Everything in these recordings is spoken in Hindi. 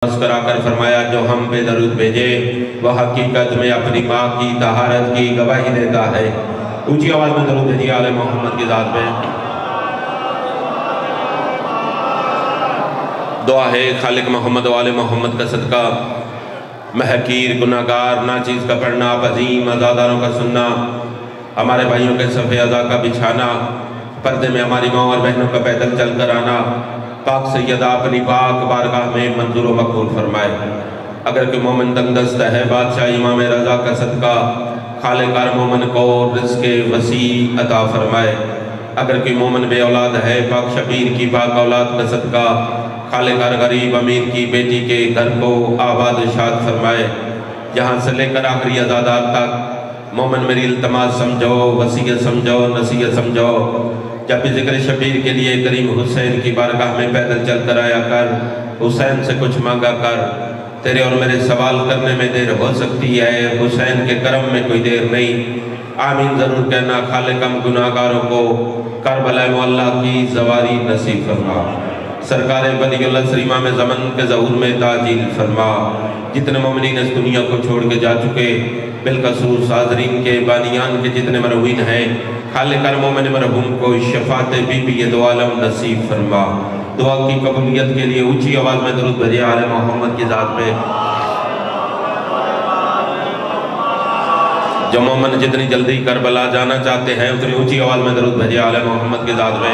मुस्कराकर फरमाया, जो हम पे दरूद भेजे वह हकीकत में अपनी माँ की तहारत की गवाही देता है। ऊंची आवाज में दरूद भेजिए आले मोहम्मद की ज़ात पे। दुआ है खालिक मोहम्मद वाले मोहम्मद का सदका, महकीर गुनाहगार नाचीज़ का पढ़ना, अजीम अज़ादारों का सुनना, हमारे भाइयों के सफ़े अज़ा का बिछाना, पर्दे में हमारी माँ और बहनों का पैदल चल कर आना, पाक सैयदा अपनी पाक बारगाह में मंजूर व मकबूल फरमाए। अगर कोई मोमिन तंगदस्त है, बादशाह इमाम रज़ा का सदका खालिकार मोमिन को रिज़्क़े वसी अता फरमाए। अगर कोई मोमिन बे औलाद है, पाक शबीर की पाक औलाद का सदका खालिकार गरीब अमीर की बेटी के घर को आबाद शाद फरमाए। जहाँ से लेकर आखिरी अज़ादार तक मोमिन मेरी इल्तमास समझो, वसीयत समझो, नसीहत समझो। जब भी ज़िक्र शबीर के लिए करीम हुसैन की बारगाह में पैदल चल कर आया कर, हुसैन से कुछ मांगा कर। तेरे और मेरे सवाल करने में देर हो सकती है, हुसैन के करम में कोई देर नहीं। आमीन ज़रूर कहना। खालिकम गुनाहगारों को करबला मौला की ज़वारी नसीब फरमा। सरकार बदियुल्लाह सरीमा में ज़मन के ज़हूर में ताजील फरमा। जितने मोमिनीन इस दुनिया को छोड़ के जा चुके, बिलखसूस हाज़रीन के बानियान के जितने मरहूमीन हैं, खालिकार मोमिन मरहूम को शफ़ात बीबी ये दो आलम नसीब फरमा। दुआ की कबूलियत के लिए ऊंची आवाज़ में दरूद भेजिए आले मोहम्मद की ज़ात पे। जो मोमिन जितनी जल्दी करबला जाना चाहते हैं, उतनी ऊंची आवाज़ में दरूद भेजिए आले मोहम्मद की ज़ात पे।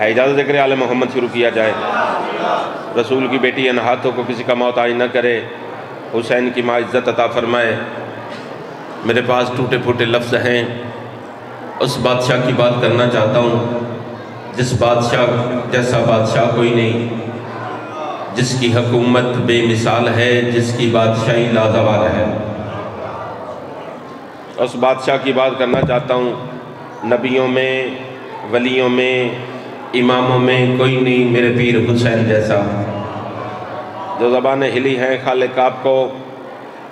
है इजाज़त ज़िक्र आले मोहम्मद शुरू किया जाए। रसूल की बेटी इन हाथों को किसी का मोहताज न करे, हुसैन की माँ इज़्ज़त अता फरमाए। मेरे पास टूटे फूटे लफ्ज़ हैं, उस बादशाह की बात करना चाहता हूँ जिस बादशाह जैसा बादशाह कोई नहीं, जिसकी हुकूमत बेमिसाल है, जिसकी बादशाही लाजवाब है। उस बादशाह की बात करना चाहता हूँ। नबियों में, वलियों में, इमामों में कोई नहीं मेरे पीर हुसैन जैसा। जो ज़बानें हिली हैं, खालिक आपको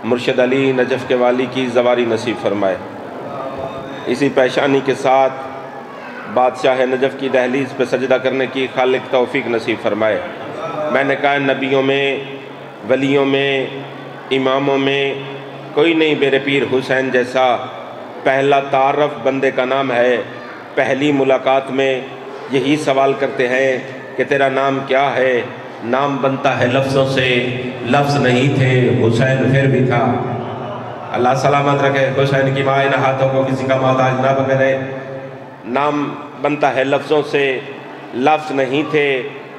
मुर्शिद अली नजफ़ के वाली की ज़वारी नसीब फरमाए। इसी पेशानी के साथ बादशाह नजफ़ की दहलीज़ पे सजदा करने की खालिक तौफ़ीक नसीब फरमाए। मैंने कहा नबियों में, वलियों में, इमामों में कोई नहीं मेरे पीर हुसैन जैसा। पहला तारफ़ बंदे का नाम है। पहली मुलाकात में यही सवाल करते हैं कि तेरा नाम क्या है। नाम बनता है लफ्ज़ों से, लफ्ज़ नहीं थे, हुसैन फिर भी था। अल्लाह सलामत रखे। हुसैन की माँ इन हाथों को किसी का मोहताज ना बने। नाम बनता है लफ्ज़ों से, लफ्ज़ नहीं थे,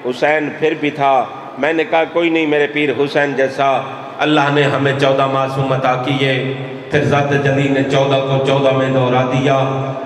हुसैन फिर भी था। मैंने कहा कोई नहीं मेरे पीर हुसैन जैसा। अल्लाह ने हमें 14 मासूम अता किए, फिर ज़ात जली ने 14 को 14 में दोहरा दिया।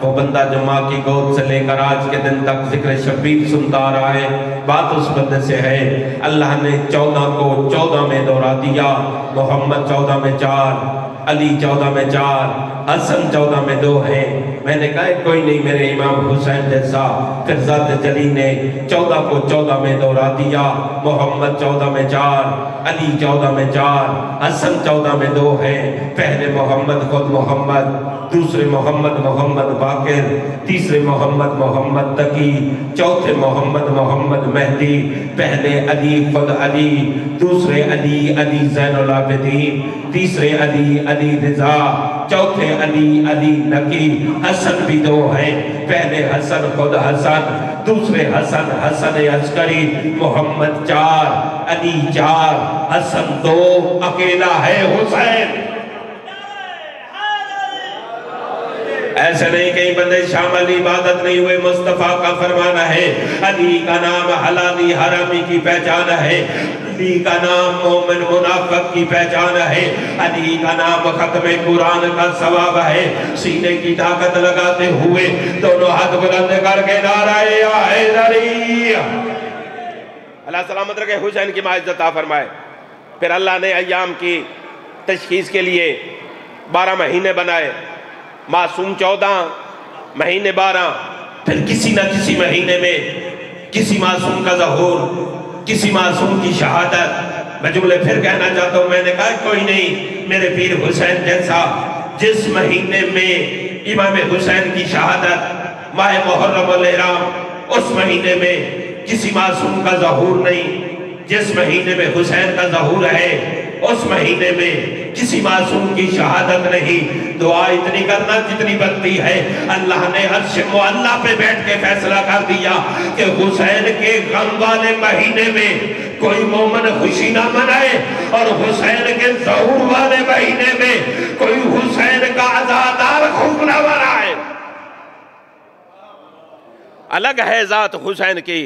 वो बंदा जो माँ की गोद से लेकर आज के दिन तक ज़िक्र शबीर सुनता आ रहा है, बात उस बंदे से है। अल्लाह ने 14 को 14 में दोहरा दिया। मोहम्मद 14 में 4, अली 14 में 4, हसन 14 में 2 है। मैंने कहा कोई नहीं मेरे इमाम हुसैन जैसा। फिर ज़ात जली ने 14 को 14 में दोहरा दिया। मोहम्मद 14 में 4, अली 14 में 4, हसन 14 में 2 है। पहले मोहम्मद खुद मोहम्मद, दूसरे मोहम्मद मोहम्मद बाकिर, तीसरे मोहम्मद मोहम्मद तकी, चौथे मोहम्मद मोहम्मद मेहदी। पहले अली खुद अली, दूसरे अली अली ज़ैनुल आबिदीन, तीसरे अली अली रिज़ा, चौथे अली अली नकी। हसन भी 2 हैं। पहले हसन खुद हसन, दूसरे हसन हसन अस्करी। मोहम्मद 4, अली 4, हसन 2, अकेला है हुसैन। ऐसे नहीं कई बंदे शामिल इबादत नहीं हुए। मुस्तफ़ा का फरमाना है, अली का नाम हलाली हरामी की पहचान है। अली का नाम मोमिन मुनाफिक की पहचान है। अली का नाम खत्म कुरान का सवाब है। सीने की ताकत लगाते हुए दोनों हाथ बुलंद करके नाराए या हैदरी। अल्लाह सलामत रखे। हुसैन की इज़्ज़त फरमाए। फिर अल्लाह ने अय्याम की तशखीस के लिए 12 महीने बनाए। मासूम 14, महीने 12। फिर किसी न किसी महीने में किसी मासूम का ज़हूर, किसी मासूम की शहादत। मैं जुमले फिर कहना चाहता हूँ। मैंने कहा कोई नहीं मेरे पीर हुसैन जैसा। जिस महीने में इमाम हुसैन की शहादत माह मुहर्रम अल-इहराम उस महीने में किसी मासूम का ज़हूर नहीं, जिस महीने में हुसैन का ज़हूर है उस महीने में किसी मासूम की शहादत नहीं। दुआ इतनी करना जितनी बनती है। अल्लाह ने अर्श मुअल्ला पे बैठ के फैसला कर दिया कि हुसैन के गम वाले महीने में कोई मोमिन खुशी ना मनाए और हुसैन के ज़हूर वाले महीने में कोई हुसैन का अज़ादार खूब ना मनाए। अलग है जात हुसैन की,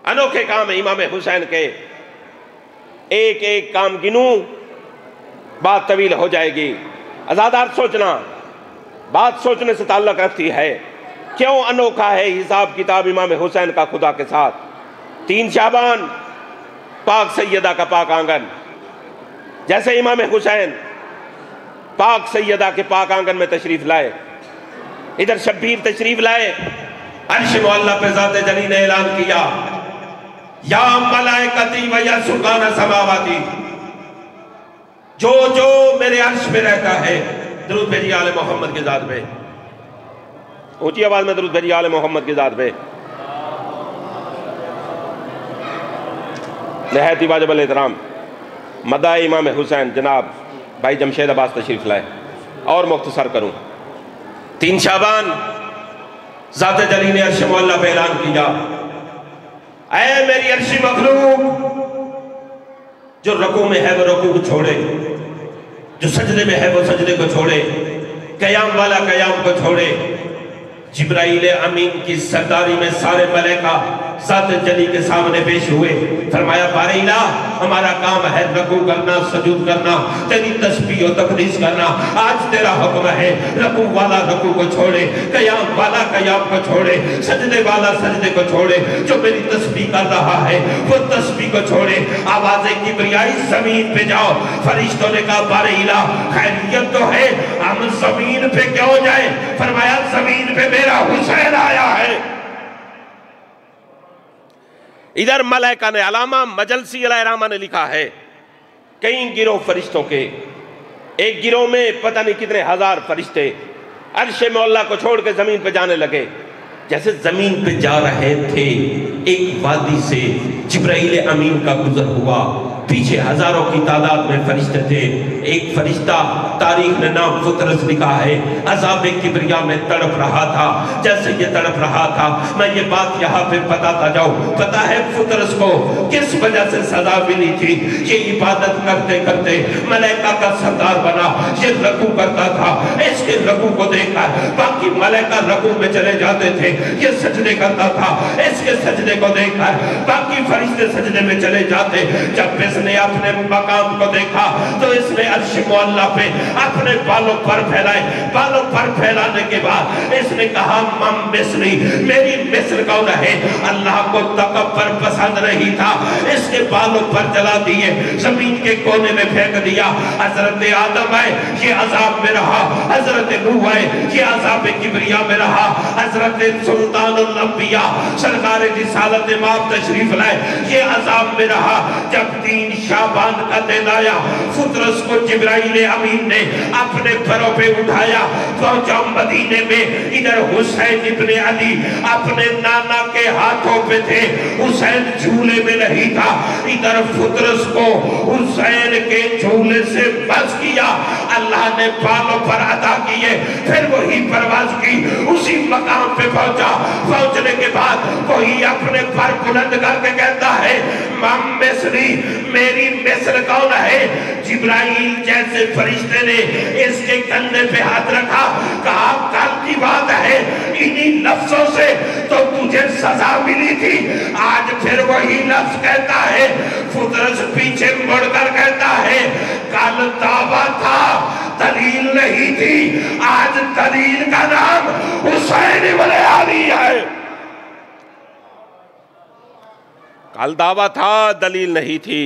अनोखे काम इमाम हुसैन के। एक एक काम गिनूं बात तवील हो जाएगी। अज़ादार सोचना बात सोचने से ताल्लुक़ रखती है। क्यों अनोखा है हिसाब किताब इमाम हुसैन का खुदा के साथ। 3 शाबान पाक सैयदा का पाक आंगन, जैसे इमाम हुसैन पाक सैयदा के पाक आंगन में तशरीफ लाए, इधर शब्बीर तशरीफ लाए। अर्श मुअल्ला पे ज़ात जली ने ऐलान किया, या मलाइकती व या सुल्तान समावाती, जो जो मेरे अर्श में रहता है दरूद भेजिए आले मोहम्मद की ज़ात पे। ऊंची आवाज में दरूद भेजिए आले मोहम्मद की ज़ात पे। नहायत वाजिब एहतराम मदा इमाम हुसैन जनाब भाई जमशेद अब्बास तशरीफ लाए। और मुख्तसर करूं, 3 शाबान ज़ात जली ने अर्श मुअल्ला पे ऐलान किया, ऐ मेरी अर्शी मखलूक, जो रकू में है वो रकू को छोड़े, जो सजदे में है वो सजदे को छोड़े, कयाम वाला कयाम को छोड़े। जिब्राइल अमीन की सरदारी में सारे मलाइका ज़ात जली के सामने पेश हुए। फरमाया बारीला, हमारा काम है रकू करना, सजूद करना, तेरी तस्बीह और तकदीस करना। आज तेरा हुक्म है रकू वाला रकू को छोड़े, कयाम वाला कयाम को छोड़े, सजदे वाला सजदे को छोड़े। जो मेरी तस्बीह कर रहा है वो तस्बीह को छोड़े। आवाज़े किबरियाई ज़मीन पे जाओ। फरिश्तों ने कहा बारीला, खैरियत तो है, हम ज़मीन पे क्यों जाए? फरमाया ज़मीन पे मेरा हुसैन आया है। इधर मलाइका ने अलामा मजलसी अलैहिर्रहमा ने लिखा है, कई गिरोह फरिश्तों के, एक गिरोह में पता नहीं कितने हजार फरिश्ते अर्श मौला को छोड़ के जमीन पे जाने लगे। जैसे जमीन पे जा रहे थे एक वादी से जिब्राइल अमीन का गुजर हुआ, पीछे हजारों की तादाद में फरिश्ते थे। एक फरिश्ता तारीख ने नाम फुतरस लिखा है, अज़ाब किबरिया में तड़प रहा था। जैसे ये तड़प रहा था, मैं ये बात यहाँ पे बताता जाऊँ। पता है फुतरस को किस वजह से सजा मिली थी? ये इबादत करते करते मलाइका का सरदार बना, ये रकू करता था। इसके रकू को देखकर बाकी मलाइका रकू में चले जाते थे, ये सजदे करता था। इसके सजदे को देखकर बाकी फरिश्ते सजदे में चले जाते। जब इसने अपने मकाम को देखा तो इसने अर्श मुअल्ला पे अपने बालों पर फैलाए। बालों पर फैलाने के बाद इसने कहा मम मिस्री, मेरी मिस्र कौन है? अल्लाह को तकब्बर पसंद नहीं था, इसके बालों पर जला दिए, जमीन के कोने में फेंक दिया। हजरत आदम है ये अजाब में रहा, हजरत नूह है ये अजाब किबरिया में रहा, हजरत सुल्तानुल अंबिया सरकार रिसालत माप तशरीफ लाए ये अजाब में रहा। जब 3 शाबान का दिन आया, फुतरस को जिब्राइल अमीन ने अपने परों पे उठाया, पहुंचा मदीने में। इधर हुसैन इब्ने अली अपने नाना के हाथों पे थे, हुसैन झूले में नहीं था। इधर फुतरस को हुसैन के झूले से बस किया, अल्लाह ने बालों पर अता किए, फिर वही परवाज की, उसी मकाम पे पहुंचा। पहुंचने के बाद वही अपने पर बुलंद करके कहता है मम मिस्री, मेरी मिस्र कौन है? जिब्राइल जैसे फरिश्ते ने इसके कंधे पे हाथ रखा, कहा कल की बात है इन्हीं लफ्जों से तो तुझे सजा मिली थी, आज फिर वही लफ्ज कहता है। फुतरस पीछे मुड़कर कहता है कल दावा था दलील नहीं थी, आज दलील का नाम हुसैन इब्ने अली है। कल दावा था दलील नहीं थी,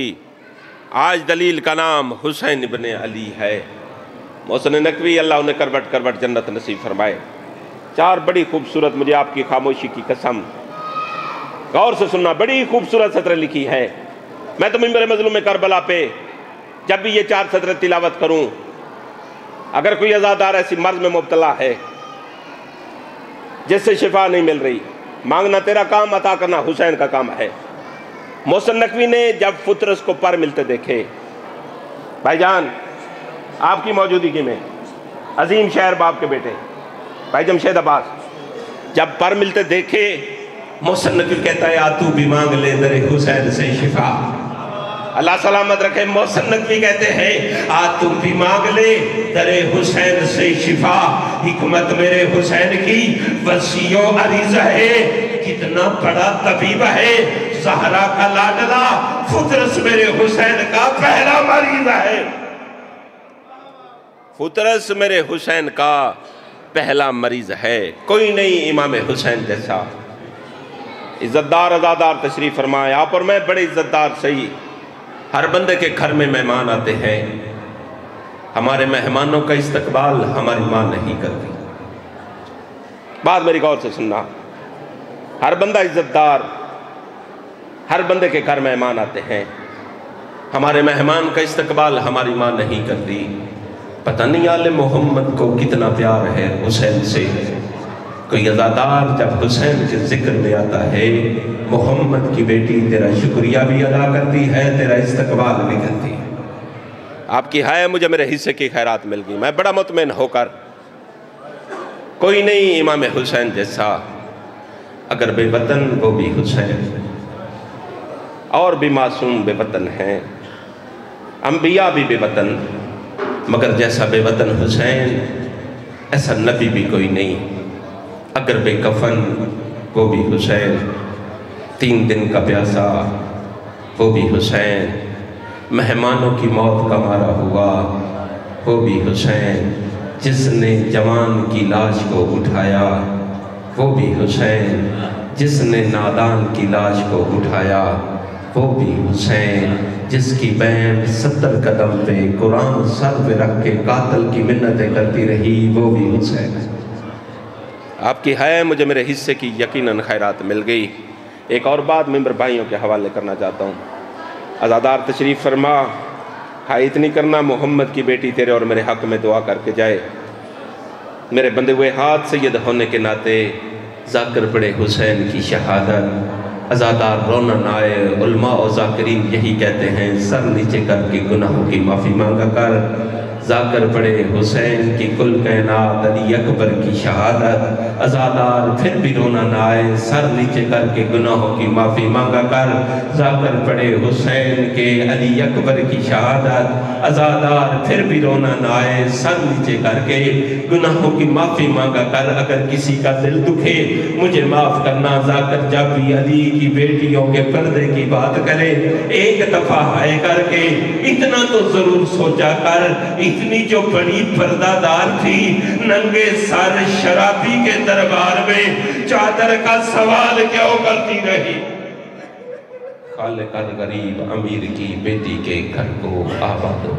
आज दलील का नाम हुसैन इब्ने अली है। मोहसिन नकवी अल्लाह उन्हें करबट करबट जन्नत नसीब फरमाए। 4 बड़ी खूबसूरत, मुझे आपकी खामोशी की कसम, गौर से सुनना, बड़ी खूबसूरत सतरें लिखी है। मैं तो मिंबर मजलूम करबला पे जब भी ये 4 सतरें तिलावत करूं, अगर कोई अज़ादार ऐसी मर्ज में मुब्तला है जिससे शिफा नहीं मिल रही, मांगना तेरा काम, अता करना हुसैन का काम है। मोहसिन नकवी ने जब फुतरस को पर मिलते देखे, भाईजान आपकी मौजूदगी में अजीम शायर बाप के बेटे भाई जमशेद अब्बास जब पर मिलते देखे, मोहसिन नकवी कहता है आ तू भी मांग ले दरे हुसैन से शिफा। अल्लाह सलामत रखे। मोहसिन नकवी कहते हैं आ तू भी मांग ले दरे हुसैन से शिफा। हिकमत मेरे हुसैन की वसीयो अरीज़ है, कितना बड़ा तबीब है। ज़हरा का लाडला फुतरस मेरे हुसैन का पहला मरीज है। फुतरस मेरे हुसैन का पहला मरीज है। कोई नहीं इमाम हुसैन जैसा। इज्जतदार अज़ादार तशरीफ फरमाए। आप और मैं बड़े इज्जतदार सही। हर बंदे के घर में मेहमान आते हैं, हमारे मेहमानों का इस्तकबाल हमारी माँ नहीं करती। बात मेरी गौर से सुनना। हर बंदा इज्जतदार, हर बंदे के घर मेहमान आते हैं, हमारे मेहमान का इस्तकबाल हमारी माँ नहीं करती। पता नहीं आले मोहम्मद को कितना प्यार है हुसैन से। कोई अज़ादार जब हुसैन के जिक्र में आता है, मोहम्मद की बेटी तेरा शुक्रिया भी अदा करती है, तेरा इस्तकबाल भी करती है। आपकी हाय मुझे मेरे हिस्से की खैरात मिल गई। मैं बड़ा मुतमईन होकर, कोई नहीं इमाम हुसैन जैसा। अगर बेवतन वो भी हुसैन, और भी मासूम बेवतन हैं, अंबिया भी बेवतन, मगर जैसा बेवतन हुसैन ऐसा नबी भी कोई नहीं। अगर बेकफन वो भी हुसैन, 3 दिन का प्यासा वो भी हुसैन, मेहमानों की मौत का मारा हुआ वो भी हुसैन, जिसने जवान की लाश को उठाया वो भी हुसैन, जिसने नादान की लाश को उठाया वो भी हुसैन, जिसकी बैंड 70 कदम पे कुरान सर पे रख के कातल की मिन्नतें करती रही वो भी हुसैन है। आपकी है मुझे मेरे हिस्से की यकीनन खैरात मिल गई। एक और बात मेंबर भाइयों के हवाले करना चाहता हूँ। अज़ादार तशरीफ़ फरमा। हाँ इतनी करना, मोहम्मद की बेटी तेरे और मेरे हक़ में दुआ करके जाए। मेरे बंदे हुए हाथ सैयद होने के नाते ज़ाकिर पड़े हुसैन की शहादत। अज़ादार रोना ना आए। उलमा और ज़ाकिरीन यही कहते हैं, सर नीचे करके गुनाहों की माफ़ी मांगा कर। ज़ाकिर पड़े हुसैन की कुल कायनात अली अकबर की शहादत। अज़ादार फिर भी रोना ना आए, सर नीचे करके गुनाहों की माफ़ी मांगा कर। ज़ाकिर पड़े हुसैन के अली अकबर की शहादत। अज़ादार फिर भी रोना ना आए, सर नीचे करके गुनाहों की माफ़ी मांगा कर। अगर किसी का दिल दुखे मुझे माफ़ करना। ज़ाकिर जब भी अली की बेटियों के पर्दे की बात करे, एक दफ़ा हाय करके इतना तो ज़रूर सोचा कर, इतनी जो बड़ी पर्दादार थी, नंगे सर शराबी के दरबार में चादर का सवाल क्यों करती रही। खालिक गरीब अमीर की बेटी के घर को आबाद हो।